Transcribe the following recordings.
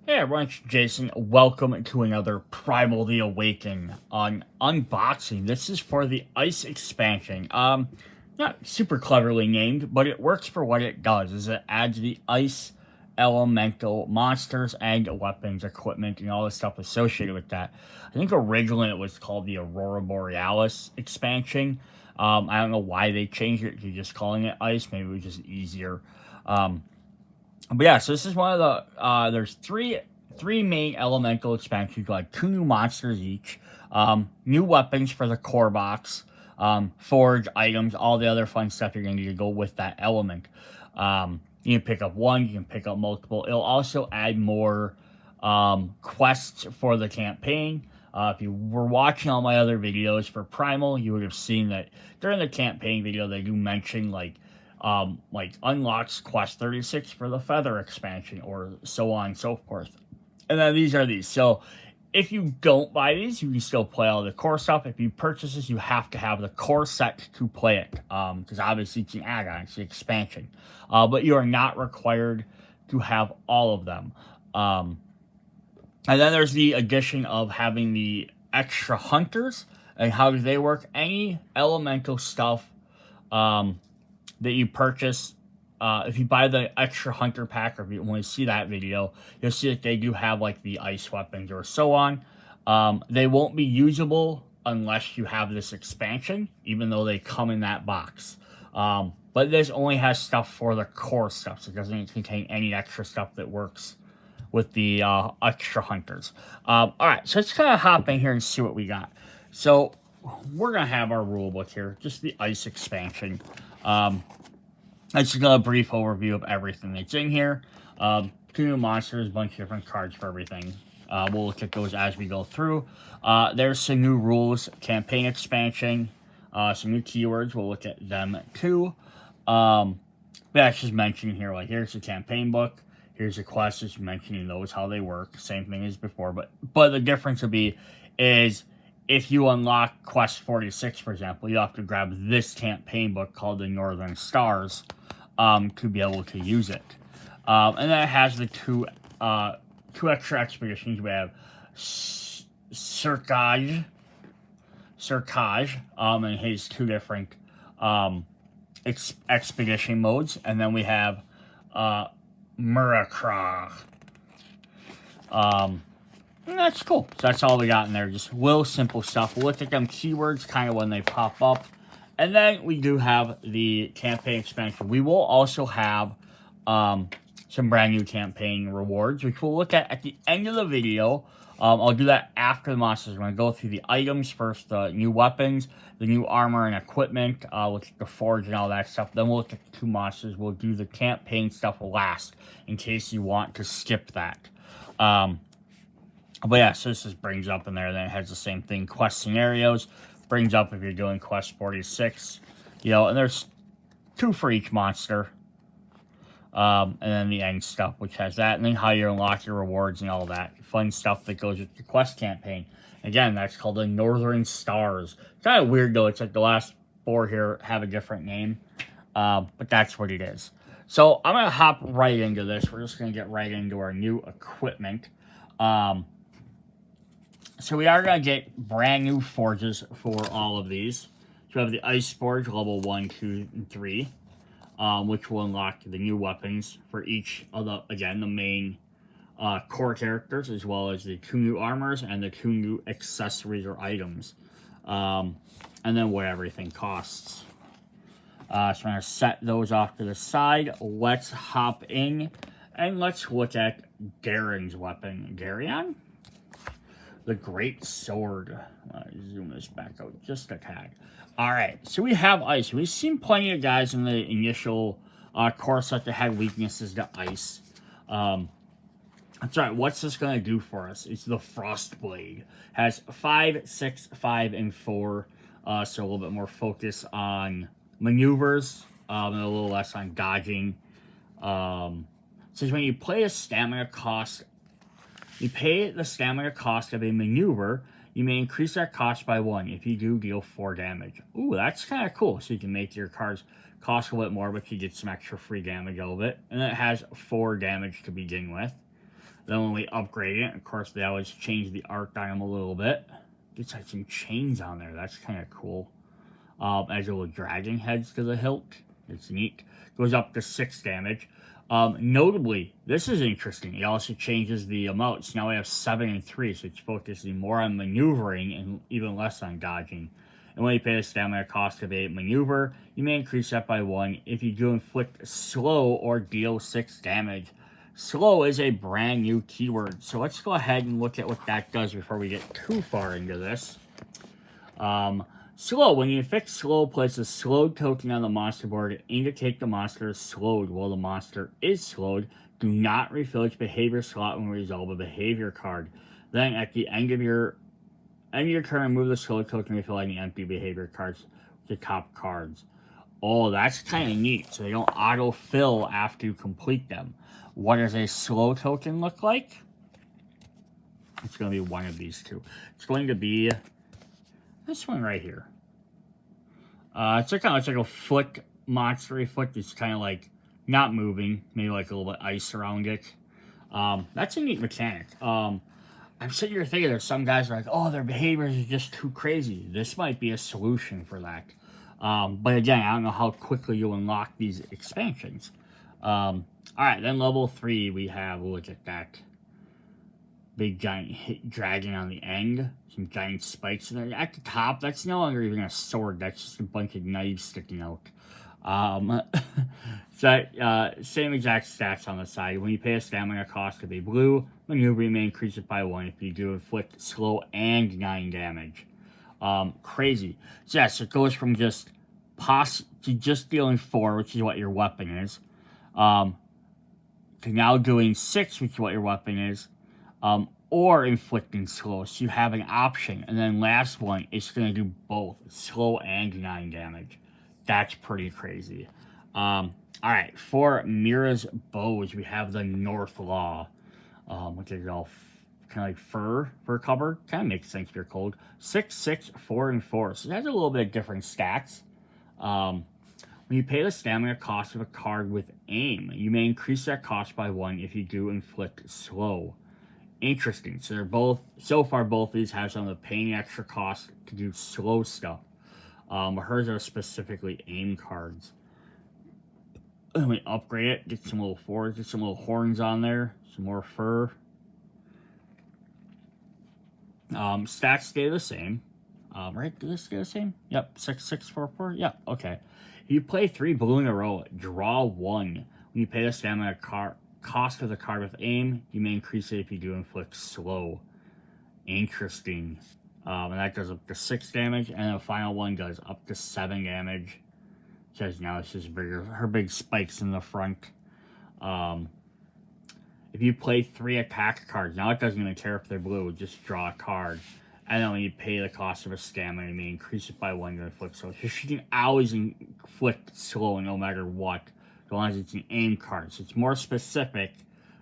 Hey everyone, it's Jason. Welcome to another Primal The Awakening on unboxing. This is for the Ice Expansion. Not super cleverly named, but it works for what it does, is it adds the ice elemental monsters and weapons, equipment, and all the stuff associated with that. I think originally it was called the Aurora Borealis expansion. I don't know why they changed it to just calling it ice. Maybe it was just easier. But yeah, so this is one of the, there's three main elemental expansions, like 2 new monsters each, new weapons for the core box, forge items, all the other fun stuff you're going to need to go with that element. You can pick up one, you can pick up multiple. It'll also add more quests for the campaign. If you were watching all my other videos for Primal, you would have seen that during the campaign video, they do mention, like unlocks quest 36 for the feather expansion, or so on and so forth. And then these are these. So if you don't buy these, you can still play all the core stuff. If you purchase this, you have to have the core set to play it, because obviously it's an add-on, it's the expansion. But you are not required to have all of them. And then there's the addition of having the extra hunters. And how do they work? Any elemental stuff that you purchase, if you buy the extra hunter pack, or if you want to see that video, you'll see that they do have like the ice weapons or so on. They won't be usable unless you have this expansion, even though they come in that box. But this only has stuff for the core stuff, so it doesn't contain any extra stuff that works with the extra hunters. Alright, so let's kind of hop in here and see what we got. So we're going to have our rulebook here, just the ice expansion. Let's just a brief overview of everything that's in here. 2 new monsters, a bunch of different cards for everything. We'll look at those as we go through. There's some new rules, campaign expansion, some new keywords. We'll look at them too. But I just mentioned here, like, here's the campaign book. Here's the quests, just mentioning those, how they work. Same thing as before, but the difference would be is if you unlock quest 46, for example, you have to grab this campaign book called the Northern Stars to be able to use it. And then it has the two extra expeditions. We have Sirkaaj, and his 2 different expedition modes. And then we have Mamurrak. That's cool. So that's all we got in there. Just real simple stuff. We'll look at them keywords kind of when they pop up. And then we do have the campaign expansion. We will also have some brand new campaign rewards, which we'll look at the end of the video. I'll do that after the monsters. We're going to go through the items first, the new weapons, the new armor and equipment, look at the forge and all that stuff. Then we'll look at the 2 monsters. We'll do the campaign stuff last, in case you want to skip that. But yeah, so this just brings up in there, then it has the same thing, quest scenarios, brings up if you're doing quest 46, you know, and there's 2 for each monster, and then the end stuff, which has that, and then how you unlock your rewards and all that fun stuff that goes with the quest campaign. Again, that's called the Northern Stars. It's kind of weird though, it's like the last 4 here have a different name, but that's what it is. So I'm going to hop right into this. We're just going to get right into our new equipment. So we are going to get brand new forges for all of these. So we have the Ice Forge, level 1, 2, and 3, which will unlock the new weapons for each of the, again, the main core characters, as well as the 2 new armors and the 2 new accessories or items. And then what everything costs. So I'm going to set those off to the side. Let's hop in and let's look at Garen's weapon. Garion? The Great Sword. Zoom this back out just a tad. Alright, so we have ice. We've seen plenty of guys in the initial core set that had weaknesses to ice. That's right, what's this going to do for us? It's the Frost Blade. Has 5, 6, 5, and 4. So a little bit more focus on maneuvers, and a little less on dodging. So when you play a stamina cost, you pay the stamina cost of a maneuver, you may increase that cost by 1. If you do, deal 4 damage. Ooh, that's kind of cool. So you can make your cards cost a little bit more, but you get some extra free damage out of it. And it has 4 damage to begin with. Then when we upgrade it, of course, they always change the art on him a little bit. Gets like some chains on there. That's kind of cool. As little dragon heads to the hilt. It's neat. Goes up to 6 damage. Notably, this is interesting. It also changes the amounts. Now we have 7 and 3, so it's focusing more on maneuvering and even less on dodging. And when you pay the stamina cost of a maneuver, you may increase that by 1 if you do inflict slow or deal 6 damage. Slow is a brand new keyword, so let's go ahead and look at what that does before we get too far into this. Slow. When you inflict slow, place a slowed token on the monster board to indicate the monster is slowed. While the monster is slowed, do not refill its behavior slot when you resolve a behavior card. Then at the end of your turn, remove the slowed token, refill any empty behavior cards to top cards. Oh, that's kind of neat. So they don't auto-fill after you complete them. What does a slow token look like? It's going to be one of these two. It's going to be this one right here. It's like a foot, monstery foot. It's kind of like not moving, maybe like a little bit ice around it. That's a neat mechanic. I'm sitting here thinking there's some guys are like, oh, their behaviors are just too crazy. This might be a solution for that. But again, I don't know how quickly you unlock these expansions. All right, then level 3, we have, look at that. Big giant dragon on the end. Some giant spikes in there. At the top, that's no longer even a sword. That's just a bunch of knives sticking out. Same exact stats on the side. When you pay a stamina cost of a blue, maneuver you may increase it by 1 if you do inflict slow and 9 damage. Crazy. So yes, it goes from just dealing 4, which is what your weapon is, to now doing 6, which is what your weapon is, or inflicting slow. So you have an option. And then last one, it's going to do both, slow and 9 damage. That's pretty crazy. Alright, for Mira's bows, we have the North Law, which is all kind of like fur covered. Kind of makes sense if you're cold. 6, 6, 4, and 4. So it has a little bit of different stats. When you pay the stamina cost of a card with aim, you may increase that cost by 1 if you do inflict slow. Interesting. So they're both, so far both these have some of the paying extra cost to do slow stuff. Hers are specifically aim cards. Let me upgrade it, get some little fours, get some little horns on there, some more fur. Stats stay the same. Right? Do this stay the same? Yep. 6, 6, 4, 4. Yep. Okay. If you play 3 blue in a row, draw 1. When you pay the stamina cost of the card with aim, you may increase it if you do inflict slow. Interesting. And that goes up to 6 damage, and the final one goes up to 7 damage. Because now it's just bigger. Her big spikes in the front. If you play 3 attack cards, now it doesn't even care if they're blue, just draw a card. And then when you pay the cost of a stamina, you may increase it by 1 to inflict slow. So she can always inflict slow no matter what, as long as it's an aim card. So it's more specific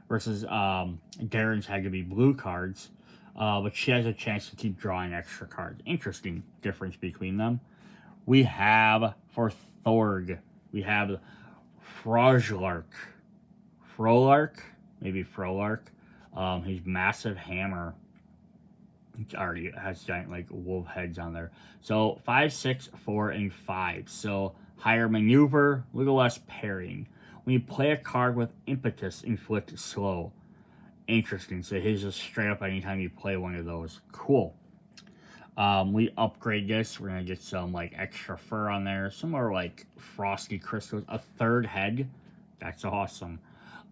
versus Darren's had to be blue cards. But she has a chance to keep drawing extra cards. Interesting difference between them. We have, for Thorg, we have Frojlark. Maybe Frolark. His massive hammer. It already has giant, like, wolf heads on there. So, 5, 6, 4, and 5. So, higher maneuver, a little less parrying. When you play a card with impetus, inflict slow. Interesting. So, his just straight up anytime you play one of those. Cool. We upgrade this. We're going to get some, like, extra fur on there. Some more, like, frosty crystals. A 3rd head. That's awesome.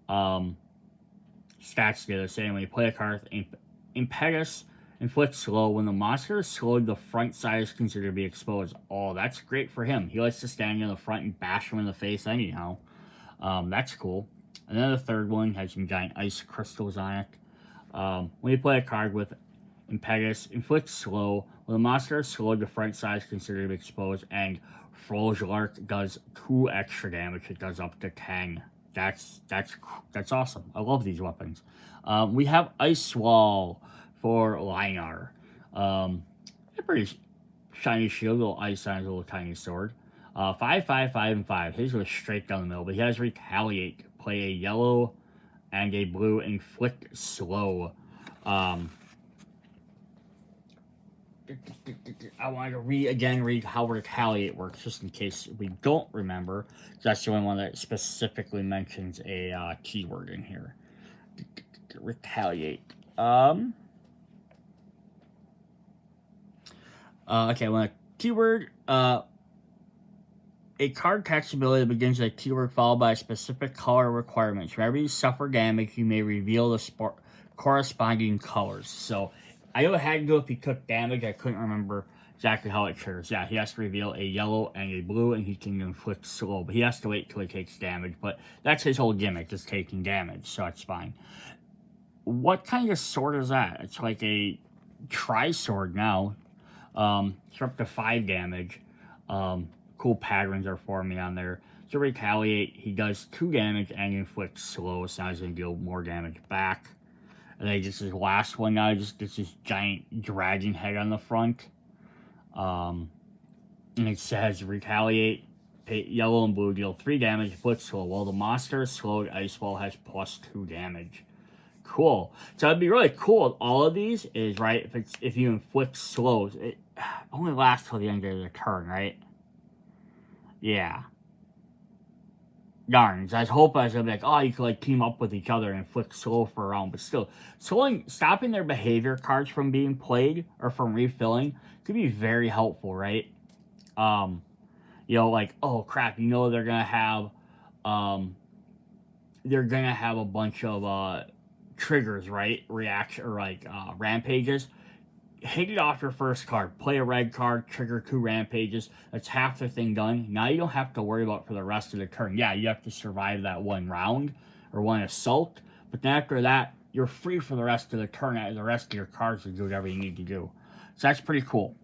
Stats stay the same. When you play a card with impetus, inflict slow. When the monster is slowed, the front side is considered to be exposed. Oh, that's great for him. He likes to stand in the front and bash him in the face anyhow. That's cool. And then the 3rd one has some giant ice crystals on it. When you play a card with impetus, inflict slow. When the monster is slowed, the front side is considered to be exposed. And Frojlark does 2 extra damage. It does up to 10. That's awesome. I love these weapons. We have Ice Wall for Linar. A pretty shiny shield, little ice on his little tiny sword. 5, 5, 5, and 5. His goes straight down the middle, but he has Retaliate. Play a yellow and a blue, inflict slow. I wanted to read how retaliate works, just in case we don't remember. That's the only one that specifically mentions a keyword in here. Retaliate. Okay, when a keyword, a card text ability begins with a keyword followed by a specific color requirement. Whenever you suffer damage, you may reveal the corresponding colors. So, I know it had to go if he took damage. I couldn't remember exactly how it triggers. Yeah, he has to reveal a yellow and a blue, and he can inflict slow. But he has to wait till he takes damage. But that's his whole gimmick, is taking damage, so it's fine. What kind of sword is that? It's like a tri-sword now. It's up to 5 damage. Cool patterns are forming on there. To retaliate, he does 2 damage and inflicts slow, so now he's going to deal more damage back. And then just his last one now, just gets this giant dragon head on the front. And it says, retaliate, yellow and blue deal 3 damage, inflicts slow. While the monster is slowed, Ice Wall has plus 2 damage. Cool. So it'd be really cool with all of these is, right, if you inflict slows, it only lasts till the end of the turn, right? Yeah. Darn. So I was hoping I was going to be like, oh, you could like team up with each other and inflict slow for a round. But still, stopping their behavior cards from being played or from refilling could be very helpful, right? You know, like, oh crap, you know they're going to have a bunch of triggers, right? Reaction or like rampages. Hit it off your first card. Play a red card, trigger 2 rampages. That's half the thing done. Now you don't have to worry about for the rest of the turn. Yeah, you have to survive that one round or one assault. But then after that, you're free for the rest of the turn. The rest of your cards to do whatever you need to do. So that's pretty cool.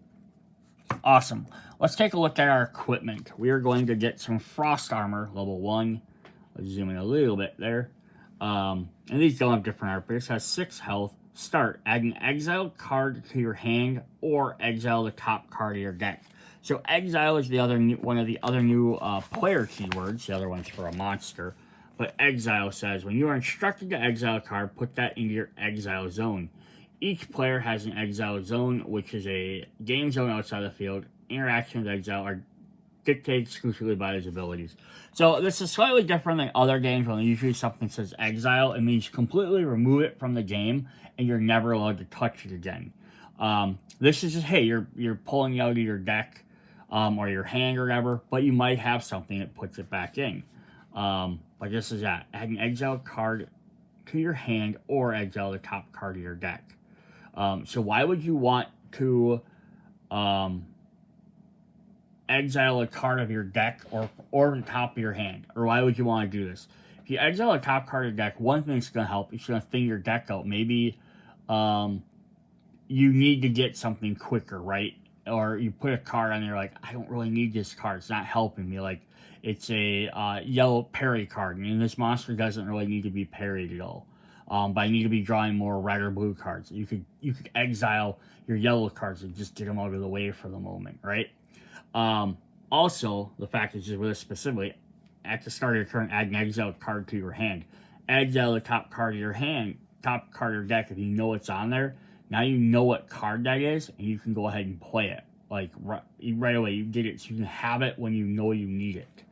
Awesome. Let's take a look at our equipment. We are going to get some frost armor, level 1. Let's zoom in a little bit there. And these don't have different art, but this has 6 health. Start. Add an exiled card to your hand or exile the top card of your deck. So exile is one of the other new player keywords. The other one's for a monster. But exile says, when you are instructed to exile a card, put that into your exile zone. Each player has an exile zone, which is a game zone outside the field. Interactions with exile are dictated exclusively by his abilities. So this is slightly different than other games when usually something says exile. It means completely remove it from the game and you're never allowed to touch it again. This is just, hey, you're pulling it out of your deck or your hand or whatever, but you might have something that puts it back in. But this is that. Add an exile card to your hand or exile the top card of your deck. So why would you want to exile a card of your deck or the top of your hand? Or why would you want to do this? If you exile a top card of your deck, one thing that's going to help, it's going to thin your deck out. Maybe you need to get something quicker, right? Or you put a card on there like, I don't really need this card. It's not helping me. Like, it's a yellow parry card. And this monster doesn't really need to be parried at all. But I need to be drawing more red or blue cards. You could exile your yellow cards and just get them out of the way for the moment, right? Also, the fact is just with this specifically, at the start of your turn, add an exiled card to your hand. Exile the top card of your hand, top card of your deck. If you know it's on there, now you know what card that is, and you can go ahead and play it. Like, right away, you get it so you can have it when you know you need it.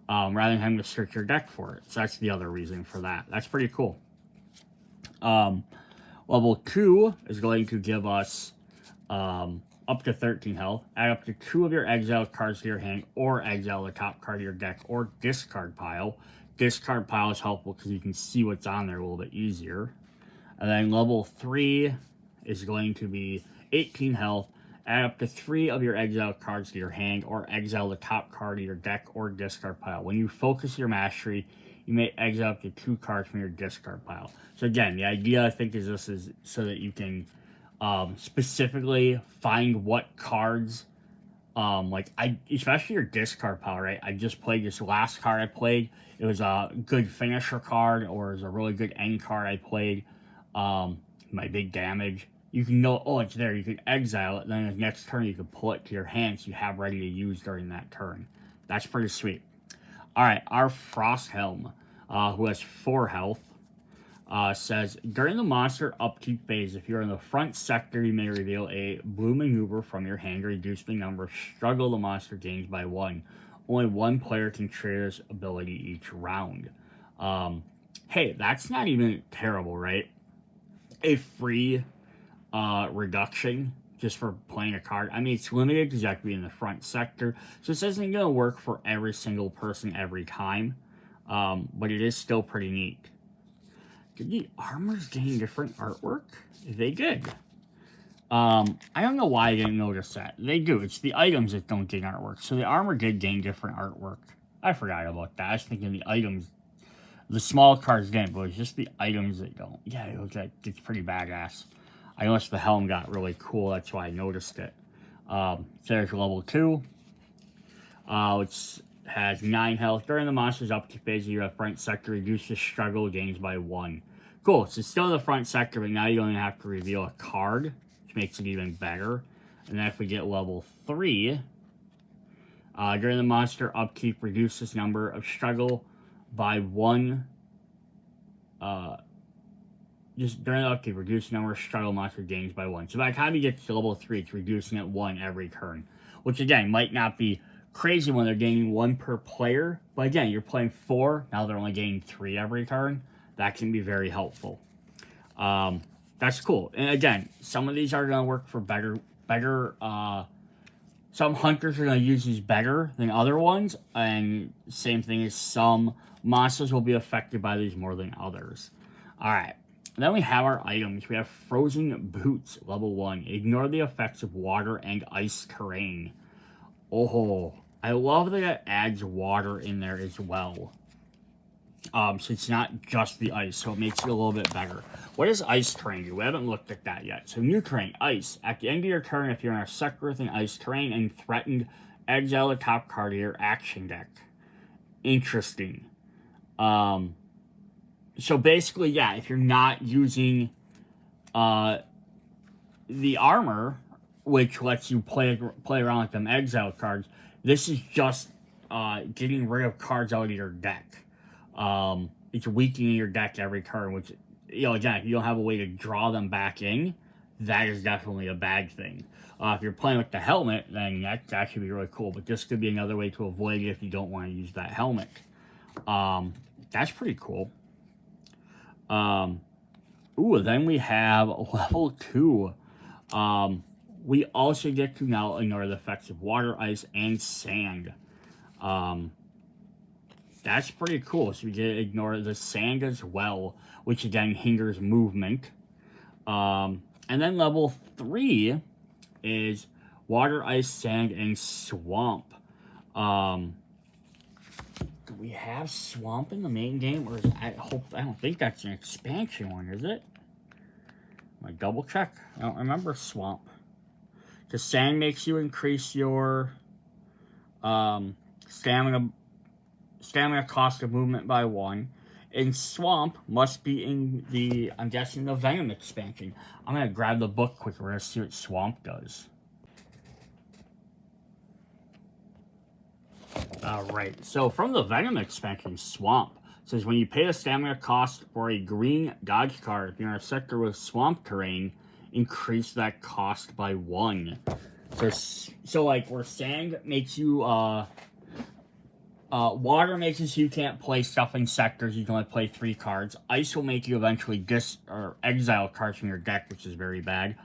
Rather than having to search your deck for it. So that's the other reason for that. That's pretty cool. Level 2 is going to give us up to 13 health. Add up to 2 of your exiled cards to your hand or exile the top card of your deck or discard pile. Discard pile is helpful because you can see what's on there a little bit easier. And then level 3 is going to be 18 health. Add up to 3 of your exiled cards to your hand or exile the top card of your deck or discard pile. When you focus your mastery, you may exile up to 2 cards from your discard pile. So again, the idea I think is this is so that you can specifically find what cards, especially your discard pile, right? I just played this last card I played. It was a good finisher card or it was a really good end card I played. My big damage. You can know, oh, it's there. You can exile it. Then the next turn you can pull it to your hand so you have ready to use during that turn. That's pretty sweet. All right, our Frost Helm, who has 4 health. Says, during the monster upkeep phase, if you're in the front sector, you may reveal a blue maneuver from your hand to reduce the number of struggle the monster gains by 1. Only one player can trigger this ability each round. Hey, that's not even terrible, right? A free reduction just for playing a card. I mean, it's limited because you have to be in the front sector, so this isn't going to work for every single person every time, but it is still pretty neat. Did the armors gain different artwork? They did. I don't know why I didn't notice that. They do. It's the items that don't gain artwork. So the armor did gain different artwork. I forgot about that. I was thinking the items, the small cards didn't, but it's just the items that don't. Yeah, it looks like it's pretty badass. I noticed the helm got really cool. That's why I noticed it. So there's level 2. Which has 9 health. During the monster's upkeep phase, you have front sector, reduces struggle gains by 1. Cool, so it's still in the front sector, but now you don't have to reveal a card, which makes it even better. And then if we get level 3, during the monster upkeep, reduces number of struggle by 1. Just during the upkeep, reduce number of struggle monster gains by 1. So by the time you get to level 3, it's reducing it 1 every turn. Which again, might not be crazy when they're gaining 1 per player. But again, you're playing 4, now they're only gaining 3 every turn. That can be very helpful. That's cool. And again, some of these are going to work for better. Some hunters are going to use these better than other ones. And same thing as some monsters will be affected by these more than others. Alright. Then we have our items. We have Frozen Boots, level 1. Ignore the effects of water and ice terrain. Oh, I love that it adds water in there as well. So it's not just the ice, so it makes it a little bit better. What does ice terrain do? We haven't looked at that yet. So new terrain, ice. At the end of your turn, if you're in a sector with an ice terrain and threatened, exile the top card of your action deck. Interesting. So basically, yeah, if you're not using the armor, which lets you play around with them exile cards, this is just getting rid of cards out of your deck. It's weakening your deck every turn, which, you know, again, if you don't have a way to draw them back in, that is definitely a bad thing. If you're playing with the helmet, then that should be really cool, but this could be another way to avoid it if you don't want to use that helmet. That's pretty cool. Ooh, then we have level 2. We also get to now ignore the effects of water, ice, and sand. That's pretty cool. So we get to ignore the sand as well, which again hinders movement. And then level 3 is water, ice, sand, and swamp. Do we have swamp in the main game, or is I don't think that's an expansion one, is it? I double check. I don't remember swamp. The sand makes you increase your stamina cost of movement by 1. And swamp must be in the, I'm guessing, the Venom expansion. I'm gonna grab the book quicker. We're gonna see what swamp does. Alright, so from the Venom expansion, Swamp says when you pay the stamina cost for a green dodge card, if you're in a sector with swamp terrain, increase that cost by 1. So like where sand makes you, water makes it so you can't play stuff in sectors, you can only play 3 cards. Ice will make you eventually exile cards from your deck, which is very bad.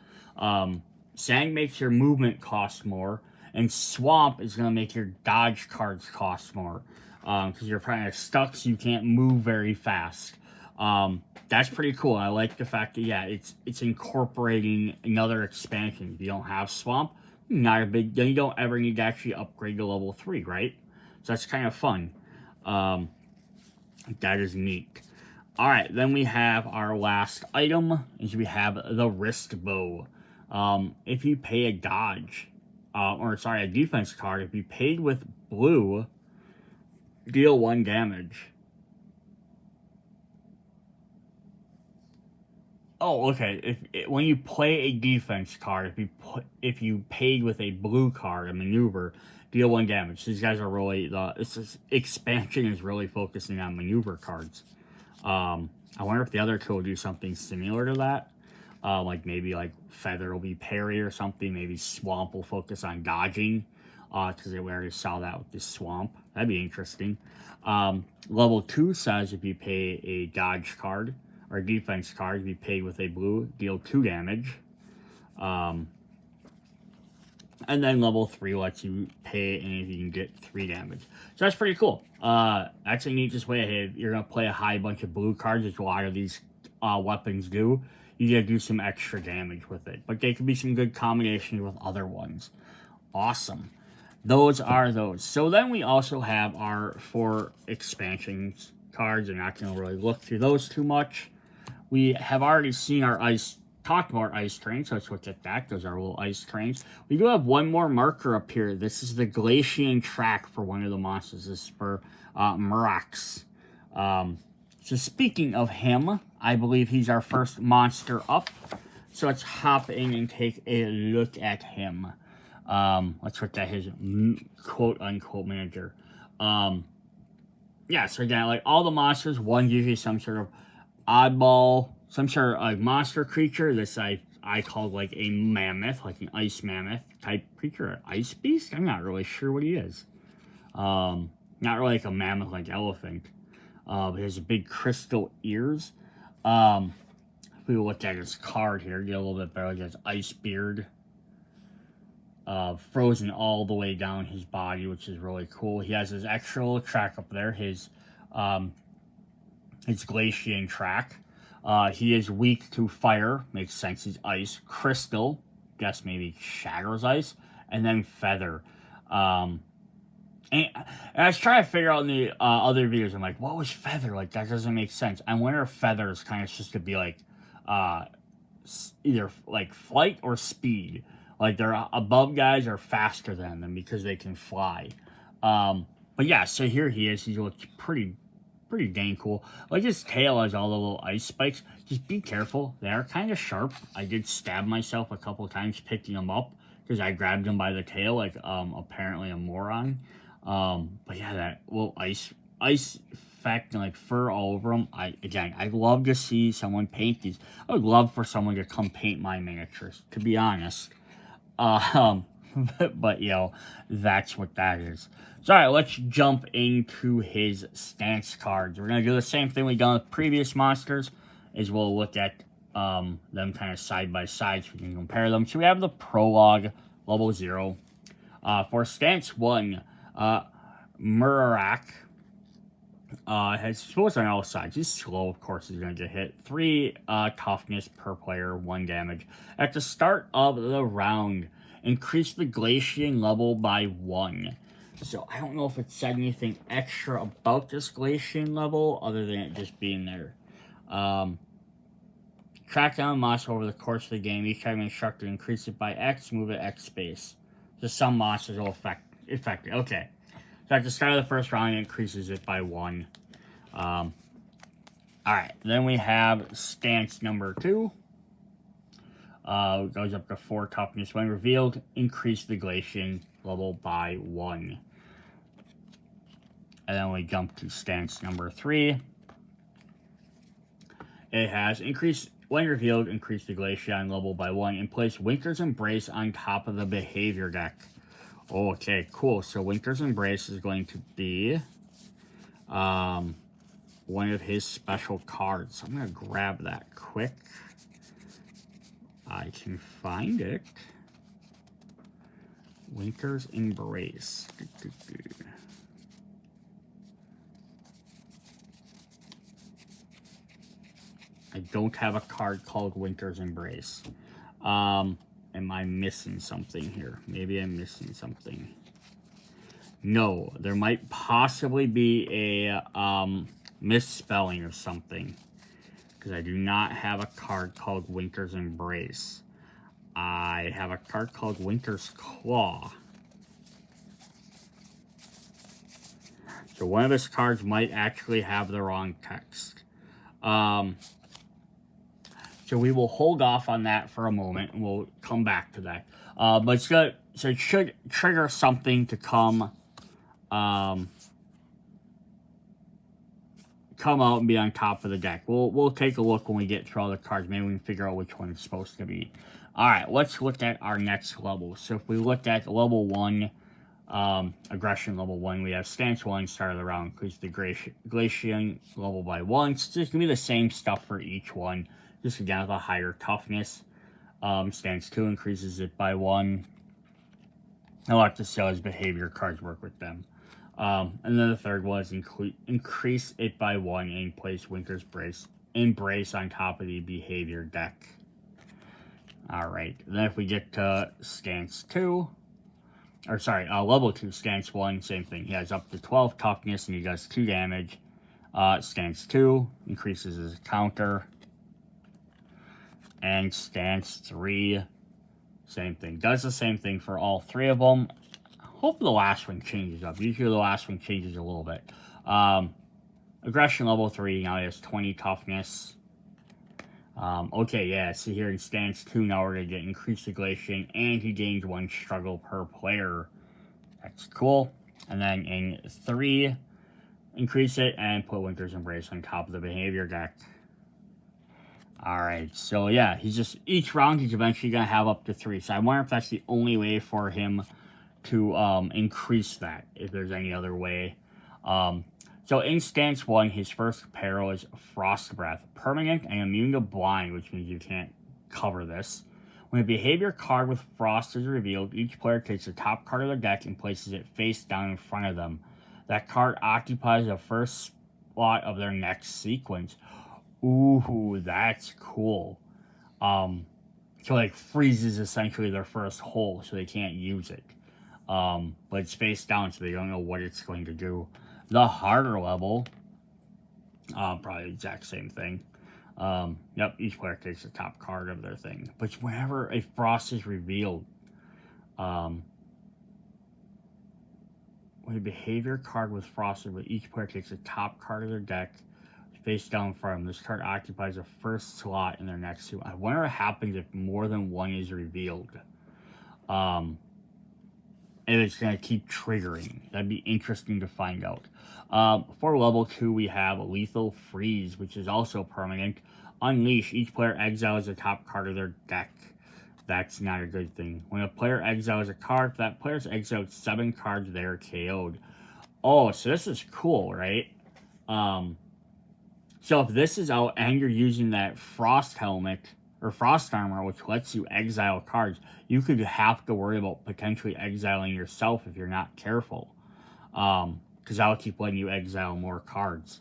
Sand makes your movement cost more. And swamp is going to make your dodge cards cost more. Because you're kind of stuck, so you can't move very fast. That's pretty cool. I like the fact that, yeah, it's incorporating another expansion. If you don't have swamp, not a big deal. You don't ever need to actually upgrade to level 3, right? So that's kind of fun. That is neat. Alright, then we have our last item, is we have the wrist bow. If you pay a dodge, a defense card, if you paid with blue, deal 1 damage. Oh, okay. When you play a defense card, if you paid with a blue card, a maneuver, deal 1 damage. These guys are really, this expansion is really focusing on maneuver cards. I wonder if the other two will do something similar to that. Like maybe like Feather will be parry or something. Maybe Swamp will focus on dodging. Because we already saw that with this Swamp. That'd be interesting. Level 2 says if you pay a dodge card or a defense card, if you pay with a blue, deal 2 damage. And then level 3 lets you pay and you can get 3 damage. So that's pretty cool. That's a neatest way ahead. You're going to play a high bunch of blue cards, which a lot of these weapons do. You got to do some extra damage with it. But they could be some good combinations with other ones. Awesome. Those are those. So then we also have our 4 expansions cards. I'm not going to really look through those too much. We have already seen our talked about ice trains, so let's look at that. Those are little ice trains. We do have one more marker up here. This is the Glacian track for one of the monsters. This is for Mamurrak. So speaking of him, I believe he's our first monster up. So let's hop in and take a look at him. Let's look at his quote-unquote manager. Yeah, so again, like all the monsters, one usually some sort of oddball, some sort of like monster creature. This I called like a mammoth, like an ice mammoth type creature, an ice beast. I'm not really sure what he is. Not really like a mammoth like elephant. He has big crystal ears. If we look at his card here, get a little bit better. He has ice beard. Frozen all the way down his body, which is really cool. He has his extra little track up there, his Glacian track. He is weak to fire, makes sense, he's ice. Crystal, guess maybe shatters ice. And then Feather. And I was trying to figure out in the other videos, I'm like, what was Feather? Like, that doesn't make sense. I wonder if Feather is kind of just to be like, either like flight or speed. Like, they're above guys or faster than them because they can fly. But yeah, so here he is. He looks pretty dang cool. Like, his tail has all the little ice spikes. Just be careful. They are kind of sharp. I did stab myself a couple times picking them up because I grabbed him by the tail like apparently a moron. But yeah, that little ice effect and like fur all over them. I'd love to see someone paint these. I would love for someone to come paint my miniatures, to be honest. But you know, that's what that is. So alright, let's jump into his stance cards. We're gonna do the same thing we've done with previous monsters, is we'll look at them kind of side by side so we can compare them. So we have the prologue, level 0. For stance 1, Mamurrak has skills on all sides. He's slow, of course, he's going to get hit. 3 toughness per player, 1 damage. At the start of the round, increase the Glacian level by 1. So I don't know if it said anything extra about this Glacian level other than it just being there. Track down a monster over the course of the game. Each time instructor increase it by X, move it X space. So some monsters will affect it. Okay. So at the start of the first round, it increases it by 1. Alright, then we have stance number 2. Goes up to 4 toughness. When revealed, increase the Glacian level by 1. And then we jump to stance number 3. It has increased, when revealed, increase the Glacian level by 1 and place Winter's Embrace on top of the behavior deck. Okay, cool. So Winter's Embrace is going to be one of his special cards. I'm going to grab that quick. I can find it. Winter's Embrace. I don't have a card called Winter's Embrace. Am I missing something here? Maybe I'm missing something. No, there might possibly be a misspelling of something. Because I do not have a card called Winter's Embrace. I have a card called Winter's Claw. So one of his cards might actually have the wrong text. So we will hold off on that for a moment, and we'll come back to that. But it's good. So it should trigger something to come come out and be on top of the deck. We'll take a look when we get through all the cards. Maybe we can figure out which one it's supposed to be. Alright, let's look at our next level. So if we look at level 1, aggression level 1, we have stance 1, start of the round, increase the glaciation level by 1. So it's going to be the same stuff for each one, just again with a higher toughness. Stance 2 increases it by 1. I'll have to see how his behavior cards work with them. And then the third one is increase it by 1 and place Winter's Embrace on top of the behavior deck. Alright, then if we get to stance 2, or sorry, level 2, stance 1, same thing. He has up to 12 toughness and he does 2 damage. Stance 2 increases his counter. And stance 3, same thing. Does the same thing for all 3 of them. Hope the last one changes up. Usually the last one changes a little bit. Aggression level 3, now he has 20 toughness. Okay, yeah, so here in stance 2, now we're going to get increased negation, and he gains 1 struggle per player. That's cool. And then in 3, increase it and put Winter's Embrace on top of the behavior deck. Alright, so yeah, he's just, each round he's eventually going to have up to 3. So I wonder if that's the only way for him to increase that, if there's any other way. So in stance 1, his first peril is Frost Breath, permanent and immune to blind, which means you can't cover this. When a behavior card with Frost is revealed, each player takes the top card of their deck and places it face down in front of them. That card occupies the first spot of their next sequence. Ooh, that's cool. So like freezes essentially their first hole, so they can't use it. But it's face down, so they don't know what it's going to do. The harder level, probably the exact same thing. Yep, each player takes the top card of their thing. But whenever a Frost is revealed, when a behavior card with Frost, but each player takes the top card of their deck, face down from them. This card occupies the first slot in their next two. I wonder what happens if more than one is revealed. And it's going to keep triggering. That'd be interesting to find out. For level 2, we have Lethal Freeze, which is also permanent. Unleash. Each player exiles the top card of their deck. That's not a good thing. When a player exiles a card, if that player's exiled 7 cards, they are KO'd. Oh, so this is cool, right? So if this is out and you're using that Frost Helmet or Frost Armor, which lets you exile cards, you could have to worry about potentially exiling yourself if you're not careful. Because that'll keep letting you exile more cards.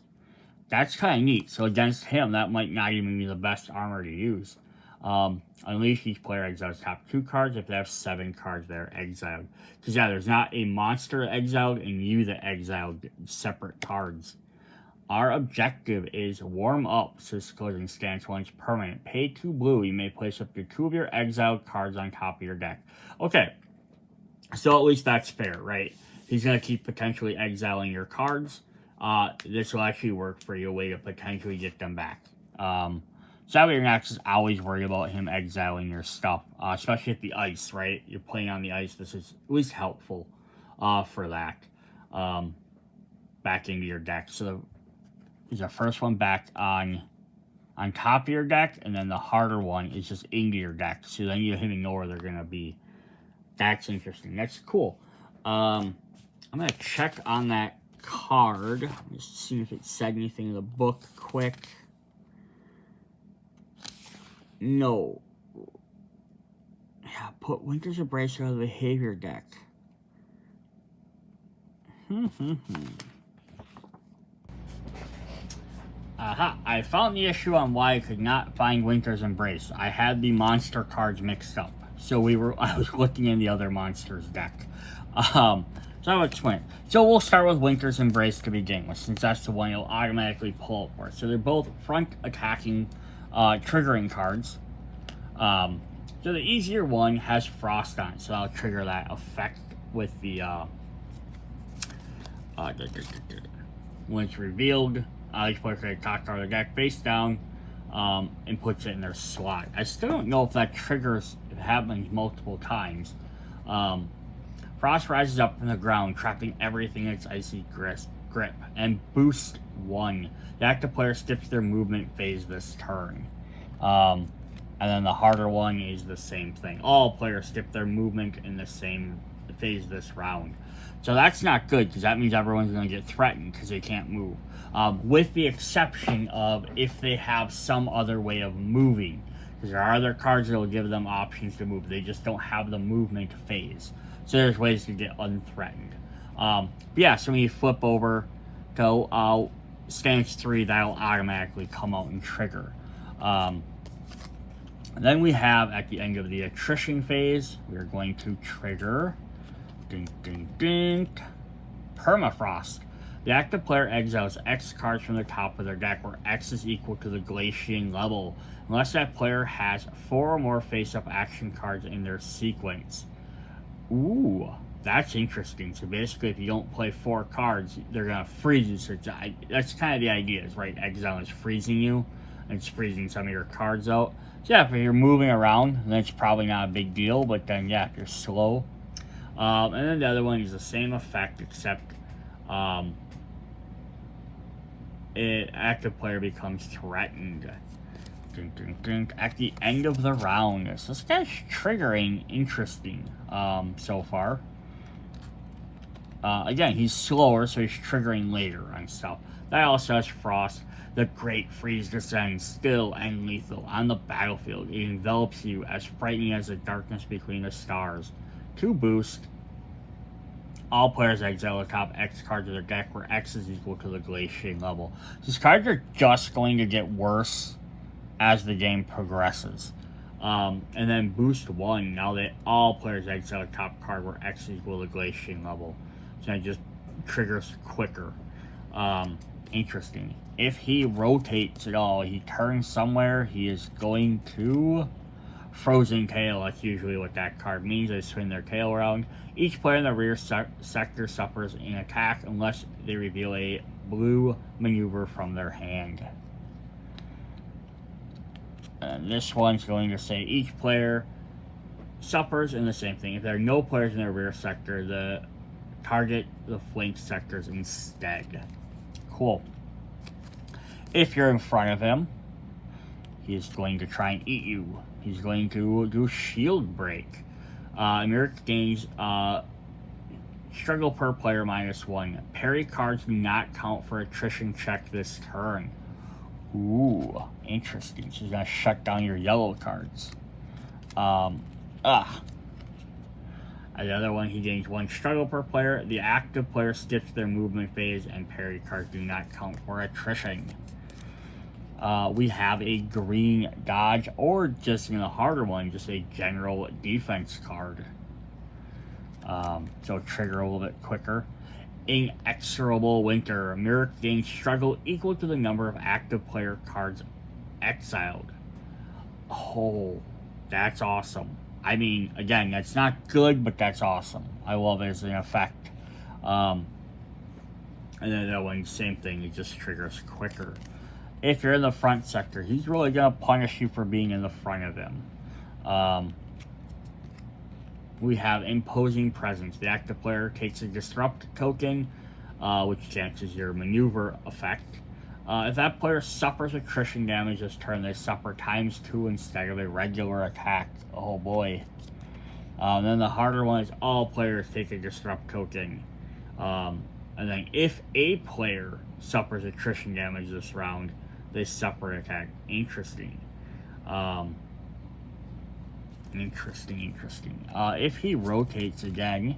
That's kind of neat. So against him, that might not even be the best armor to use. Unleash. Each player exiles top 2 cards. If they have 7 cards, they're exiled. Because yeah, there's not a monster exiled and you that exiled separate cards. Our objective is warm up. So this goes in stance 1 is permanent. Pay 2 blue. You may place up to 2 of your exiled cards on top of your deck. Okay. So at least that's fair, right? He's going to keep potentially exiling your cards. This will actually work for you, a way to potentially get them back. So that way you're not just always worried about him exiling your stuff. Especially at the ice, right? You're playing on the ice. This is at least helpful for that. Back into your deck. So is the first one back on top of your deck, and then the harder one is just into your deck. So then you don't even know where they're going to be. That's interesting. That's cool. I'm going to check on that card. Just see if it said anything in the book quick. No. Yeah, put Winter's Embrace out of the behavior deck. Aha, I found the issue on why I could not find Winter's Embrace. I had the monster cards mixed up. So I was looking in the other monster's deck. So I'll explain. So we'll start with Winter's Embrace to begin with, since that's the one you'll automatically pull up for. So they're both front attacking, triggering cards. So the easier one has Frost on it, so I'll trigger that effect with the, when it's revealed, each player can top card of the deck face down, and puts it in their slot. I still don't know if that triggers, if it happens multiple times. Frost rises up from the ground, trapping everything in its icy grasp. grip, and boost 1. The active player skips their movement phase this turn. And then the harder one is the same thing. All players skip their movement in the same phase this round. So that's not good, because that means everyone's going to get threatened because they can't move. With the exception of if they have some other way of moving. Because there are other cards that will give them options to move. They just don't have the movement phase. So there's ways to get unthreatened. Yeah, so when you flip over, go out, stance 3, that'll automatically come out and trigger. Then we have, at the end of the attrition phase, we're going to trigger Permafrost. The active player exiles X cards from the top of their deck, where X is equal to the Glacian level, unless that player has 4 or more face-up action cards in their sequence. Ooh, that's interesting. So basically, if you don't play 4 cards, they're going to freeze you. So that's kind of the idea, is right? Exile is freezing you, and it's freezing some of your cards out. So yeah, if you're moving around, then it's probably not a big deal, but then yeah, if you're slow. And then the other one is the same effect, except active player becomes threatened. At the end of the round. So this guy's triggering interesting so far. Again, he's slower, so he's triggering later on stuff. That also has Frost. The Great Freeze descends, still and lethal, on the battlefield. It envelops you, as frightening as the darkness between the stars. 2 boost. All players exile the top X cards of their deck, where X is equal to the Glacian level. These cards are just going to get worse as the game progresses. And then boost 1. Now that all players exile the top card, where X is equal to the Glacian level. So it just triggers quicker. Interesting. If he rotates at all, he turns somewhere, he is going to Frozen Tail. That's usually what that card means. They swing their tail around. Each player in the rear sector suffers an attack unless they reveal a blue maneuver from their hand. And this one's going to say each player suffers in the same thing. If there are no players in their rear sector, the target the flank sectors instead. Cool. If you're in front of him, he's going to try and eat you. He's going to do Shield Break. Mamurrak gains struggle per player -1. Parry cards do not count for attrition check this turn. Ooh, interesting. So he's going to shut down your yellow cards. And the other one, he gains 1 struggle per player. The active player skips their movement phase, and parry cards do not count for attrition. We have a green dodge, or just in the harder one, just a general defense card. So trigger a little bit quicker. Inexorable Winter. Mamurrak gains struggle equal to the number of active player cards exiled. Oh, that's awesome. I mean, again, that's not good, but that's awesome. I love it as an effect. And then that one, same thing, it just triggers quicker. If you're in the front sector, he's really going to punish you for being in the front of him. We have Imposing Presence. The active player takes a Disrupt token, which chances your maneuver effect. If that player suffers attrition damage this turn, they suffer ×2 instead of a regular attack. Oh boy. Then the harder one is all players take a Disrupt token. And then if a player suffers attrition damage this round, they suffer an attack. Interesting. Interesting. If he rotates again,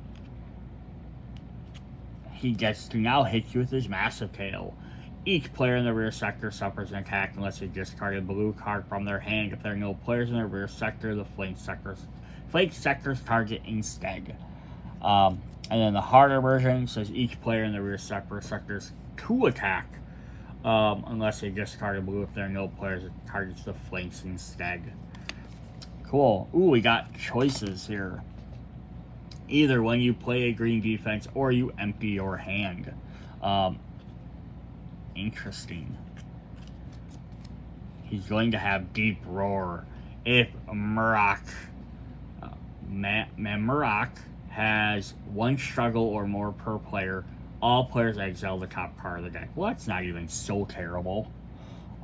he gets to now hit you with his Massive Tail. Each player in the rear sector suffers an attack unless they discard a blue card from their hand. If there are no players in the rear sector, the flank sectors target instead. And then the harder version says each player in the rear sector suffers 2 attack unless they discard a blue. If there are no players, it targets the flanks instead. Cool. Ooh, we got choices here. Either when you play a green defense or you empty your hand. Interesting. He's going to have Deep Roar. If Mamurrak has 1 struggle or more per player, all players exile the top card of the deck. Well, that's not even so terrible.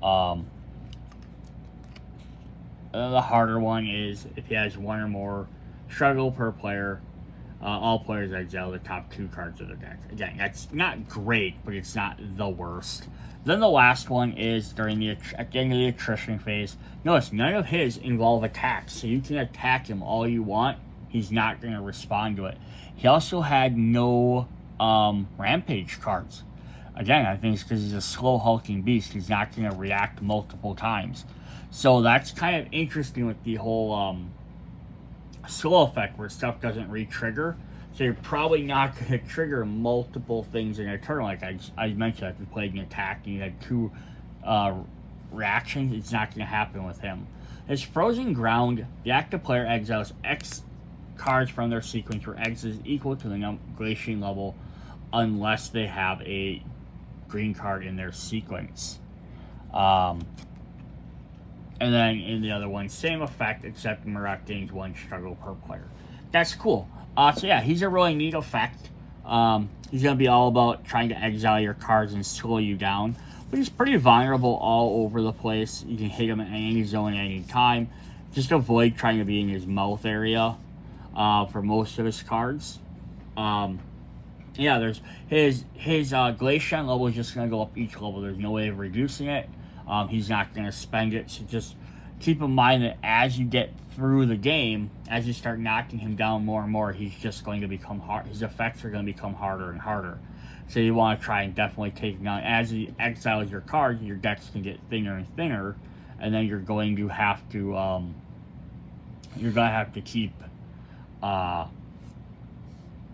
The harder one is if he has one or more struggle per player, all players exile the top 2 cards of the deck. Again, that's not great, but it's not the worst. Then the last one is at the end of the attrition phase. Notice, none of his involve attacks, so you can attack him all you want. He's not going to respond to it. He also had no rampage cards. Again, I think it's because he's a slow hulking beast. He's not going to react multiple times. So that's kind of interesting with the whole slow effect where stuff doesn't re-trigger. So you're probably not going to trigger multiple things in a turn. Like I mentioned, if you played an attack and you had 2 reactions, it's not going to happen with him. His Frozen Ground, the active player exiles X cards from their sequence where X is equal to the Glacian level unless they have a green card in their sequence. And then in the other one, same effect, except Mamurrak gains 1 struggle per player. That's cool. So yeah, he's a really neat effect. He's going to be all about trying to exile your cards and slow you down. But he's pretty vulnerable all over the place. You can hit him in any zone at any time. Just avoid trying to be in his mouth area for most of his cards. Yeah, there's his Glacian level is just going to go up each level. There's no way of reducing it. He's not going to spend it, so just keep in mind that as you get through the game, as you start knocking him down more and more, he's just going to become hard. His effects are going to become harder and harder. So you want to try and definitely take him down. As he exiles your cards, your decks can get thinner and thinner, and then you're going to have to